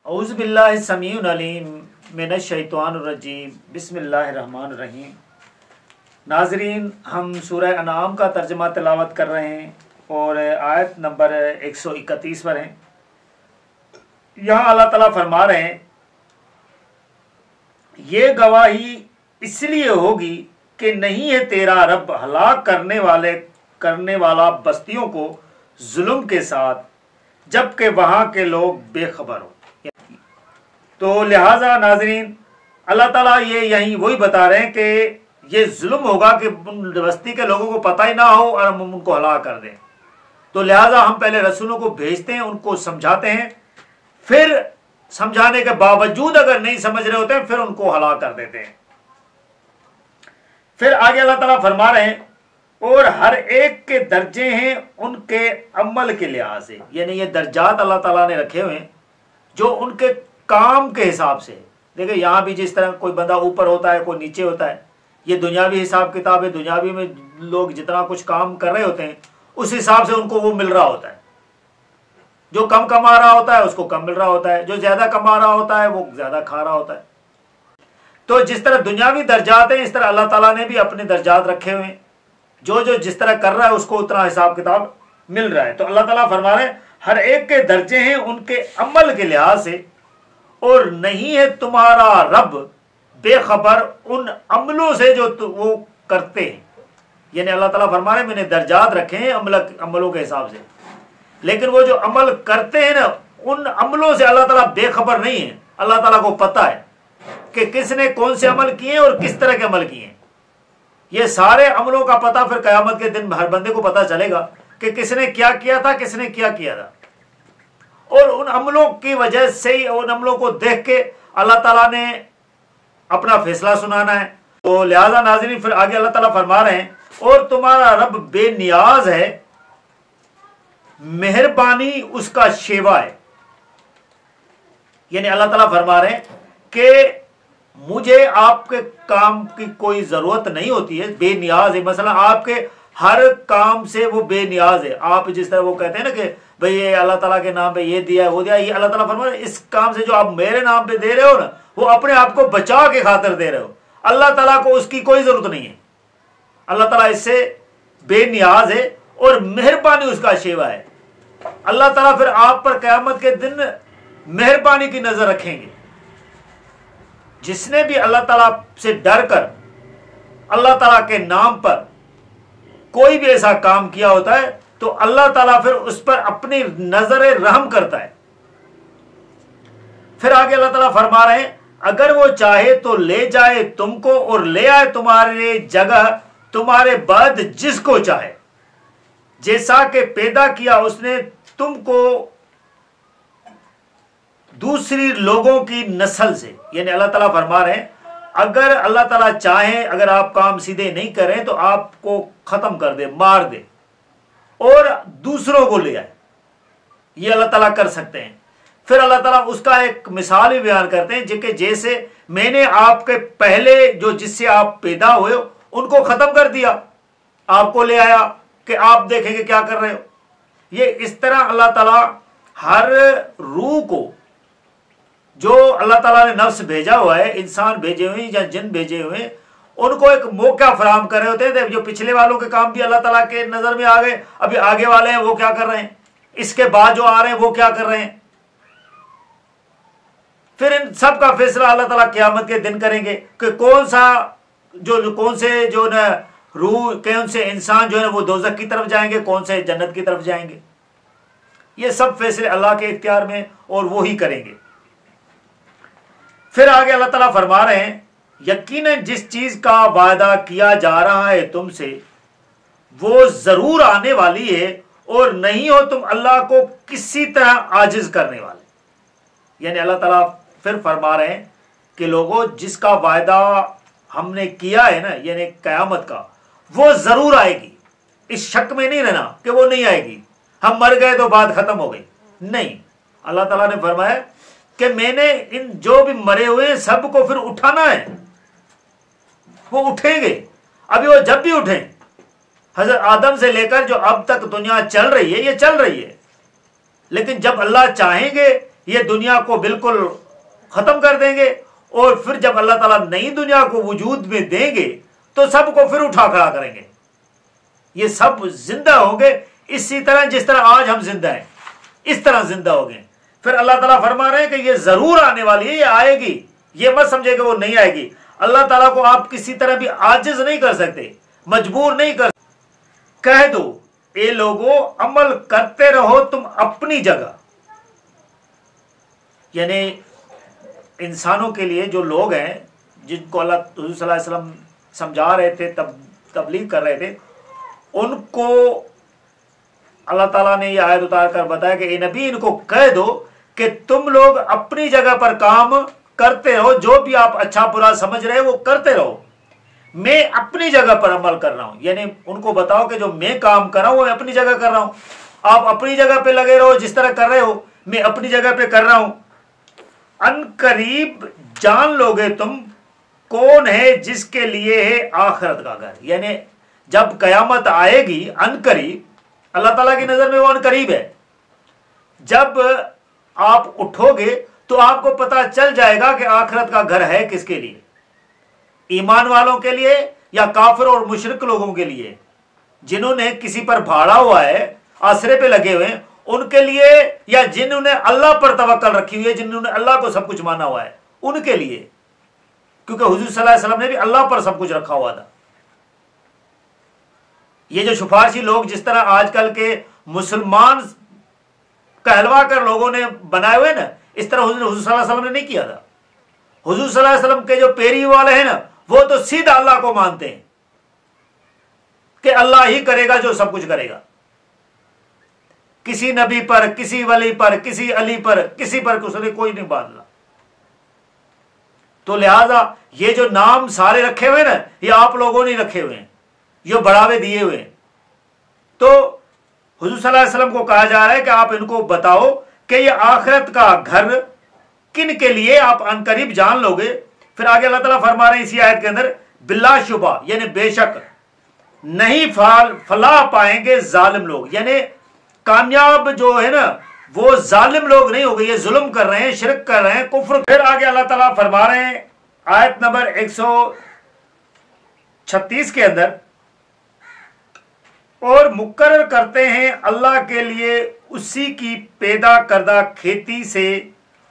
اعوذ باللہ السمیع العلیم من الشیطان الرجیم بسم اللہ الرحمن الرحیم۔ ناظرین، ہم سورہ انعام کا ترجمہ تلاوت کر رہے ہیں اور آیت نمبر 131 پر ہیں۔ یہاں اللہ تعالیٰ فرما رہے ہیں، یہ گواہی اس لیے ہوگی کہ نہیں ہے تیرا رب ہلاک کرنے والا بستیوں کو ظلم کے ساتھ، جبکہ وہاں کے لوگ بے خبر ہو۔ تو لہٰذا ناظرین، اللہ تعالیٰ یہیں وہی بتا رہے ہیں کہ یہ ظلم ہوگا کہ بستی کے لوگوں کو پتہ ہی نہ ہو اور ہم ان کو ہلاک کر دیں۔ تو لہٰذا ہم پہلے رسولوں کو بھیجتے ہیں، ان کو سمجھاتے ہیں، پھر سمجھانے کے باوجود اگر نہیں سمجھ رہے ہوتے ہیں پھر ان کو ہلاک کر دیتے ہیں۔ پھر آگے اللہ تعالیٰ فرما رہے ہیں، اور ہر ایک کے درجے ہیں ان کے عمل کے لحاظ سے، یعنی یہ درجات اللہ تعالیٰ نے رکھے ہوئے ہیں جو ان کے کام کے حساب سے۔ دیکھیں یہاں بھی جس طرح کوئی بندہ اوپر ہوتا ہے، کوئی نیچے ہوتا ہے، یہ دنیاوی حساب کتاب ہے۔ دنیاوی میں لوگ جتنا کچھ کام کر رہے ہوتے ہیں اس حساب سے ان کو وہ مل رہا ہوتا ہے۔ جو کم کما رہا ہوتا ہے اس کو کم مل رہا ہوتا ہے، جو زیادہ کما رہا ہوتا ہے وہ زیادہ کھا رہا ہوتا ہے۔ تو جس طرح دنیاوی درجات ہیں، اس طرح اللہ تعالیٰ نے بھی اپنے درجات رکھے ہوئے ہیں۔ جو جس طرح کر رہا ہے اس کو اتنا حساب کتاب مل رہا ہے۔ تو اللہ تعالیٰ فرما رہے ہیں، ہر ایک کے درجے ہیں ان کے عمل کے لحاظ سے، اور نہیں ہے تمہارا رب بے خبر ان عملوں سے جو وہ کرتے ہیں۔ یعنی اللہ تعالیٰ فرما رہے ہیں میں نے درجات رکھے ہیں عملوں کے حساب سے، لیکن وہ جو عمل کرتے ہیں نا، ان عملوں سے اللہ تعالیٰ بے خبر نہیں ہے۔ اللہ تعالیٰ کو پتہ ہے کہ کس نے کون سے عمل کیے اور کس طرح کے عمل کیے ہیں۔ یہ سارے عملوں کا پتہ پھر قیامت کے دن ہر بندے کو پتہ چلے گا کہ کس نے کیا کیا تھا، کس نے کیا کیا تھا، اور ان عملوں کی وجہ سے ہی، ان عملوں کو دیکھ کے اللہ تعالیٰ نے اپنا فیصلہ سنانا ہے۔ تو لہذا ناظرین، پھر آگے اللہ تعالیٰ فرما رہے ہیں، اور تمہارا رب بے نیاز ہے، مہربانی اس کا شیوا ہے۔ یعنی اللہ تعالیٰ فرما رہے ہیں کہ مجھے آپ کے کام کی کوئی ضرورت نہیں ہوتی ہے، بے نیاز ہے۔ مثلا آپ کے ہر کام سے وہ بے نیاز ہے۔ آپ جس طرح وہ کہتے ہیں نا کہ بھئی یہ اللہ تعالیٰ کے نام پہ یہ دیا ہے وہ دیا ہے، یہ اللہ تعالیٰ فرما رہے ہیں اس کام سے جو آپ میرے نام پہ دے رہے ہو نا، وہ اپنے آپ کو بچا کے خاطر دے رہے ہو۔ اللہ تعالیٰ کو اس کی کوئی ضرورت نہیں ہے۔ اللہ تعالیٰ اس سے بے نیاز ہے اور مہربانی اس کا شیوا ہے۔ اللہ تعالیٰ پھر آپ پر قیامت کے دن مہربانی کی نظر رکھیں گے۔ جس نے بھی اللہ تعالیٰ سے ڈر کر اللہ تعالیٰ کے نام پر کوئی بھی ایسا کام کیا ہوتا ہے تو اللہ تعالیٰ پھر اس پر اپنی نظر رحم کرتا ہے۔ پھر آگے اللہ تعالیٰ فرما رہے ہیں، اگر وہ چاہے تو لے جائے تم کو اور لے آئے تمہارے جگہ تمہارے بعد جس کو چاہے، جیسا کہ پیدا کیا اس نے تم کو دوسری لوگوں کی نسل سے۔ یعنی اللہ تعالیٰ فرما رہے ہیں، اگر اللہ تعالیٰ چاہیں، اگر آپ کام سیدھے نہیں کریں تو آپ کو ختم کر دے، مار دے اور دوسروں کو لے آئے۔ یہ اللہ تعالیٰ کر سکتے ہیں۔ پھر اللہ تعالیٰ اس کا ایک مثال بھی بیان کرتے ہیں کہ جیسے میں نے آپ کے پہلے جو جس سے آپ پیدا ہوئے ان کو ختم کر دیا، آپ کو لے آیا کہ آپ دیکھیں گے کیا کر رہے ہو۔ یہ اس طرح اللہ تعالیٰ ہر روح کو، جو اللہ تعالیٰ نے نفس بھیجا ہوا ہے، انسان بھیجے ہوئے ہیں یا جن بھیجے ہوئے ہیں، ان کو ایک موقع فراہم کر رہے ہوتے ہیں۔ جو پچھلے والوں کے کام بھی اللہ تعالیٰ کے نظر میں آ گئے، ابھی آگے والے ہیں وہ کیا کر رہے ہیں، اس کے بعد جو آ رہے ہیں وہ کیا کر رہے ہیں۔ پھر ان سب کا فیصلہ اللہ تعالیٰ قیامت کے دن کریں گے کہ کون سے جو نا روح، کون سے انسان جو ہے وہ دوزخ کی طرف جائیں گے، کون سے جنت کی طرف جائیں گے۔ یہ سب فیصلے اللہ کے اختیار میں اور وہی کریں گے۔ پھر آگے اللہ تعالیٰ فرما رہے ہیں، یقیناً جس چیز کا وعدہ کیا جا رہا ہے تم سے وہ ضرور آنے والی ہے، اور نہیں ہو تم اللہ کو کسی طرح عاجز کرنے والے۔ یعنی اللہ تعالیٰ پھر فرما رہے ہیں کہ لوگوں، جس کا وعدہ ہم نے کیا ہے نا، یعنی قیامت کا، وہ ضرور آئے گی۔ اس شک میں نہیں رہنا کہ وہ نہیں آئے گی، ہم مر گئے تو بات ختم ہو گئی، نہیں۔ اللہ تعالیٰ نے فرمایا کہ میں نے ان جو بھی مرے ہوئے ہیں سب کو پھر اٹھانا ہے، وہ اٹھیں گے۔ ابھی وہ جب بھی اٹھیں، حضرت آدم سے لے کر جو اب تک دنیا چل رہی ہے، یہ چل رہی ہے، لیکن جب اللہ چاہیں گے یہ دنیا کو بالکل ختم کر دیں گے، اور پھر جب اللہ تعالیٰ نئی دنیا کو وجود میں دیں گے تو سب کو پھر اٹھا کھڑا کریں گے، یہ سب زندہ ہوں گے اسی طرح جس طرح آج ہم زندہ ہیں، اس طرح زندہ ہو گئے۔ پھر اللہ تعالیٰ فرما رہے ہیں کہ یہ ضرور آنے والی ہے، یہ آئے گی، یہ مت سمجھے کہ وہ نہیں آئے گی۔ اللہ تعالیٰ کو آپ کسی طرح بھی عاجز نہیں کر سکتے، مجبور نہیں کر سکتے۔ کہہ دو اے لوگوں عمل کرتے رہو تم اپنی جگہ، یعنی انسانوں کے لیے جو لوگ ہیں جن کو اللہ حضور صلی اللہ علیہ وسلم سمجھا رہے تھے، تبلیغ کر رہے تھے، ان کو اللہ تعالیٰ نے یہ آیت اتار کر بتایا کہ اے نبی ان کو کہہ دو کہ تم لوگ اپنی جگہ پر کام کرتے رہو، جو بھی آپ اچھا برا سمجھ رہے وہ کرتے رہو، میں اپنی جگہ پر عمل کر رہا ہوں۔ یعنی ان کو بتاؤ کہ جو میں کام کر رہا ہوں وہ میں اپنی جگہ کر رہا ہوں، آپ اپنی جگہ پہ لگے رہو، جس طرح کر رہے ہو میں اپنی جگہ پہ کر رہا ہوں۔ ان قریب جان لوگے تم کون ہے جس کے لیے ہے آخرت کا گھر، یعنی جب قیامت آئے گی ان قریب، اللہ تعالیٰ کی نظر میں وہ ان قریب ہے، جب آپ اٹھو گے تو آپ کو پتہ چل جائے گا کہ آخرت کا گھر ہے کس کے لیے، ایمان والوں کے لیے یا کافر اور مشرک لوگوں کے لیے، جنہوں نے کسی پر بھاڑا ہوا ہے، آسرے پہ لگے ہوئے ہیں، ان کے لیے، یا جنہوں نے اللہ پر توکل رکھی ہوئی ہے، جنہوں نے اللہ کو سب کچھ مانا ہوا ہے ان کے لیے، کیونکہ حضور صلی اللہ علیہ وسلم نے بھی اللہ پر سب کچھ رکھا ہوا تھا۔ یہ جو سفارشی لوگ جس طرح آج کل کے مسلمان کہلوا کر لوگوں نے بنائے ہوئے نا، اس طرح حضور صلی اللہ علیہ وسلم نے نہیں کیا تھا۔ حضور صلی اللہ علیہ وسلم کے جو پیری والے ہیں نا، وہ تو سیدھا اللہ کو مانتے ہیں کہ اللہ ہی کرے گا جو سب کچھ کرے گا، کسی نبی پر، کسی ولی پر، کسی علی پر، کسی پر اس نے کوئی نہیں باندھا۔ تو لہذا یہ جو نام سارے رکھے ہوئے نا، یہ آپ لوگوں نے رکھے ہوئے ہیں، یہ بڑھاوے دیے ہوئے ہیں۔ تو حضور صلی اللہ علیہ وسلم کو کہا جا رہا ہے کہ آپ ان کو بتاؤ کہ یہ آخرت کا گھر کن کے لیے آپ ان قریب جان لو گے۔ پھر آگے اللہ تعالیٰ فرما رہے ہیں اسی آیت کے اندر، بلا شبہ یعنی بے شک نہیں فلاح پائیں گے ظالم لوگ، یعنی کامیاب جو ہے نا وہ ظالم لوگ نہیں ہو گئے، یہ ظلم کر رہے ہیں، شرک کر رہے ہیں، کفر۔ پھر آگے اللہ تعالیٰ فرما رہے ہیں آیت نمبر 136 کے اندر، اور مقرر کرتے ہیں اللہ کے لیے اسی کی پیدا کردہ کھیتی سے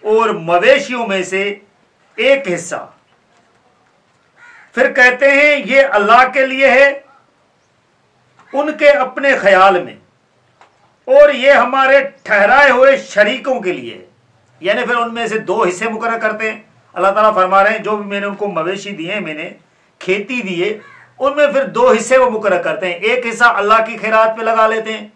اور مویشیوں میں سے ایک حصہ، پھر کہتے ہیں یہ اللہ کے لیے ہے ان کے اپنے خیال میں، اور یہ ہمارے ٹھہرائے ہوئے شریکوں کے لیے، یعنی پھر ان میں سے دو حصے مقرر کرتے ہیں۔ اللہ تعالیٰ فرما رہے ہیں جو بھی میں نے ان کو مویشی دیے، میں نے کھیتی دیے، ان میں پھر دو حصے وہ مقرر کرتے ہیں، ایک حصہ اللہ کی خیرات پہ لگا لیتے ہیں،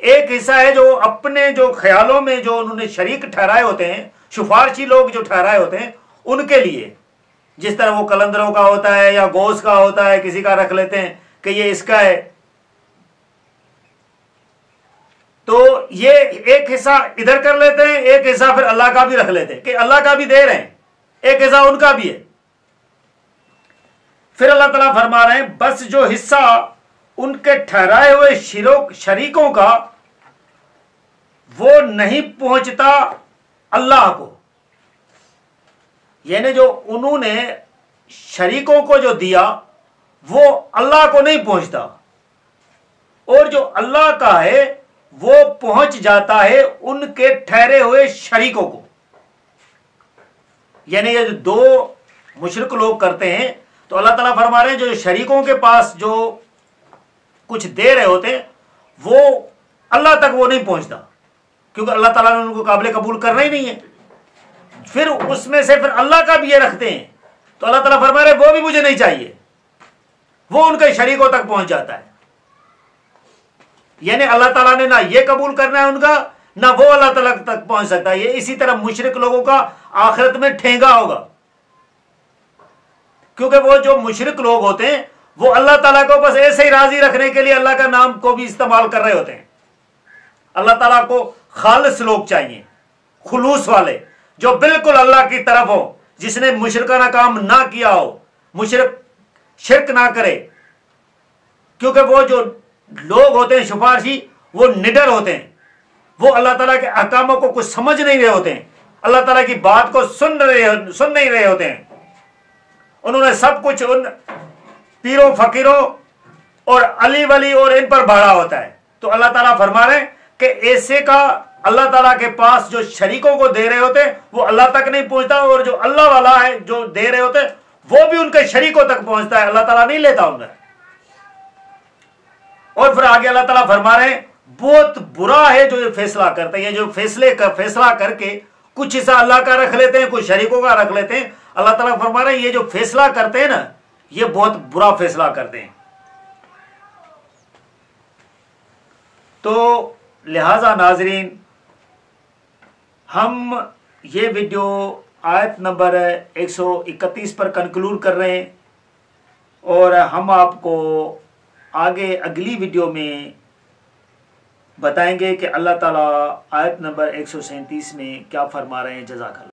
ایک حصہ ہے جو اپنے جو خیالوں میں جو انہوں نے شریک ٹھہرائے ہوتے ہیں، سفارشی لوگ جو ٹھہرائے ہوتے ہیں ان کے لیے، جس طرح وہ قلندروں کا ہوتا ہے یا گوشت کا ہوتا ہے، کسی کا رکھ لیتے ہیں کہ یہ اس کا ہے، تو یہ ایک حصہ ادھر کر لیتے ہیں، ایک حصہ پھر اللہ کا بھی رکھ لیتے ہیں کہ اللہ کا بھی دے رہے ہیں، ایک حصہ ان کا بھی ہے۔ پھر اللہ تعالیٰ فرما رہے ہیں بس جو حصہ ان کے ٹھہرائے ہوئے شریکوں کا وہ نہیں پہنچتا اللہ کو، یعنی جو انہوں نے شریکوں کو جو دیا وہ اللہ کو نہیں پہنچتا، اور جو اللہ کا ہے وہ پہنچ جاتا ہے ان کے ٹھہرے ہوئے شریکوں کو۔ یعنی یہ جو دو مشرک لوگ کرتے ہیں، تو اللہ تعالیٰ فرما رہے ہیں جو شریکوں کے پاس جو کچھ دے رہے ہوتے ہیں وہ اللہ تک وہ نہیں پہنچتا، کیونکہ اللہ تعالیٰ نے ان کو قابل قبول کرنا ہی نہیں ہے۔ پھر اس میں سے پھر اللہ کا بھی یہ رکھتے ہیں، تو اللہ تعالیٰ فرما رہے ہیں وہ بھی مجھے نہیں چاہیے، وہ ان کے شریکوں تک پہنچ جاتا ہے۔ یعنی اللہ تعالیٰ نے نہ یہ قبول کرنا ہے ان کا، نہ وہ اللہ تعالیٰ تک پہنچ سکتا ہے۔ یہ اسی طرح مشرک لوگوں کا آخرت میں ٹھینگا ہوگا، کیونکہ وہ جو مشرک لوگ ہوتے ہیں وہ اللہ تعالیٰ کو بس ایسے ہی راضی رکھنے کے لیے اللہ کا نام کو بھی استعمال کر رہے ہوتے ہیں۔ اللہ تعالیٰ کو خالص لوگ چاہیے، خلوص والے، جو بالکل اللہ کی طرف ہو، جس نے مشرکانہ کام نہ کیا ہو، شرک نہ کرے، کیونکہ وہ جو لوگ ہوتے ہیں سفارشی وہ نڈر ہوتے ہیں، وہ اللہ تعالیٰ کے احکاموں کو کچھ سمجھ نہیں رہے ہوتے ہیں، اللہ تعالیٰ کی بات کو سن نہیں رہے ہوتے ہیں، انہوں نے سب کچھ ان پیروں فقیروں اور علی ولی اور ان پر بھاڑا ہوتا ہے۔ تو اللہ تعالیٰ فرما رہے ہیں کہ ایسے کا اللہ تعالیٰ کے پاس جو شریکوں کو دے رہے ہوتے وہ اللہ تک نہیں پہنچتا، اور جو اللہ والا ہے جو دے رہے ہوتے وہ بھی ان کے شریکوں تک پہنچتا ہے، اللہ تعالیٰ نہیں لیتا ان کا۔ اور پھر آگے اللہ تعالیٰ فرما رہے ہیں بہت برا ہے جو یہ فیصلہ کرتے ہیں، یہ جو فیصلہ کر کے کچھ حصہ اللہ کا رکھ لیتے ہیں، کچھ شریکوں کا رکھ لیتے ہیں۔ اللہ تعالیٰ فرما رہے ہیں یہ جو فیصلہ کرتے ہیں نا، یہ بہت برا فیصلہ کرتے ہیں۔ تو لہذا ناظرین، ہم یہ ویڈیو آیت نمبر 131 پر کنکلوڈ کر رہے ہیں، اور ہم آپ کو آگے اگلی ویڈیو میں بتائیں گے کہ اللہ تعالیٰ آیت نمبر 137 میں کیا فرما رہے ہیں۔ جزاک اللہ۔